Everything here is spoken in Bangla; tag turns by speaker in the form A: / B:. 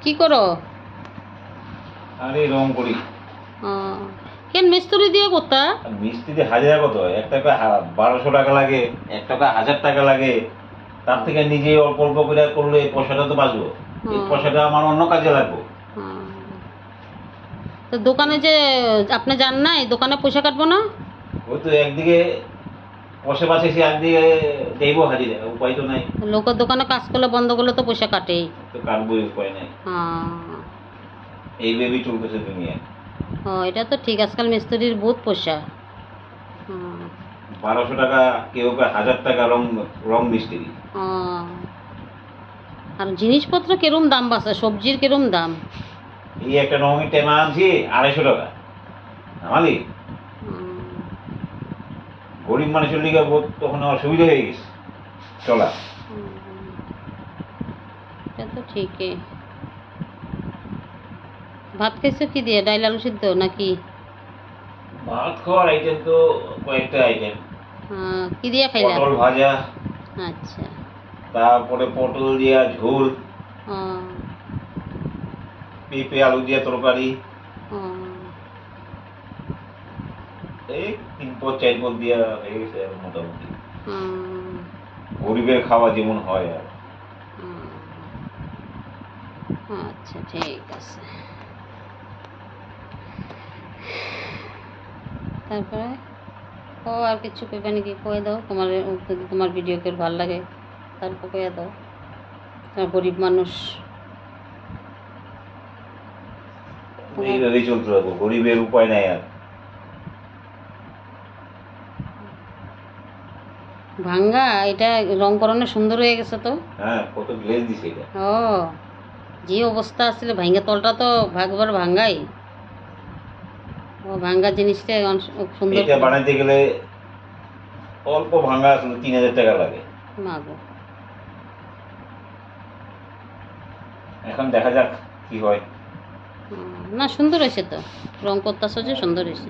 A: কি করো?
B: আরে রং করি।
A: কেন মিস্ত্রি দিয়ে করতা?
B: মিস্ত্রিতে হাজার কত, এক টাকা 1200 টাকা লাগে, এক টাকা 1000 টাকা লাগে। তার থেকে নিজে অল্প অল্প করে করলে পয়সাটা তো বাঁচবো, এই পয়সাটা আমার অন্য কাজে লাগবো।
A: তো দোকানে যে আপনি যান নাই, দোকানে পয়সা কাটবো না?
B: ওই তো একদিকে পয়সা বাঁচেছি, একদিকে দেবো হাজিরা, উপায় তো নাই।
A: লোকের দোকানে কাজ করলে বন্ধ করলে তো পয়সা কাটেই।
B: তো কাটবোই, উপায় নাই। এইভাবেই চলতেছে দুনিয়া।
A: এটা তো ঠিক, আজকাল মিস্ত্রির বহুত পয়সা।
B: 1200 টাকা, কেউ 1000 টাকা রং রং মিস্ত্রি।
A: আর জিনিসপত্র কিরম দাম বাড়ছে, সবজির কিরম দাম।
B: এই একটা রঙের টেমা আনছি 250 টাকা আমালি। গরিব মানুষের লিগে বহুত তখন অসুবিধা হয়ে গেছে চলা।
A: এটা তো ঠিকই। ভাত খাইছো কি দিয়ে? ডাইল আলু সিদ্ধ নাকি?
B: ভাত খাওয়ার আইটেম তো কয়েকটা আইটেম।
A: কি দিয়ে খাইলা?
B: পটল ভাজা,
A: আচ্ছা,
B: তারপরে পটল দিয়া ঝোল, পেঁপে আলু দিয়া তরকারি, এই 3-4 পদ দিয়া হয়ে গেছে মোটামুটি। গরিবের খাওয়া যেমন হয় আর।
A: আচ্ছা ঠিক আছে। তারপরে আর কিছু কইবা নাকি? কয়ে দাও, তোমার যদি তোমার ভিডিও কেউ ভালো লাগে তারপর কয়ে দাও। তোমার গরিব মানুষ,
B: এইভাবেই চলতে থাকবো, গরিবের উপায় নাই আর।
A: ভাঙ্গা এটা রং করানো সুন্দর হয়ে গেছে তো।
B: হ্যাঁ, কত গ্লেজ দিছে এটা।
A: যে অবস্থা আসলে ভাঙ্গা তলটা তো ভাগবার ভাঙ্গাই। ভাঙ্গা জিনিসটা সুন্দর।
B: এটা বানাইতে গেলে অল্প ভাঙ্গা আসলে 3000 টাকা লাগে।
A: মাগো,
B: এখন দেখা যাক কি হয়।
A: না সুন্দর হয়েছে তো, রং করতেছ যে সুন্দর হয়েছে।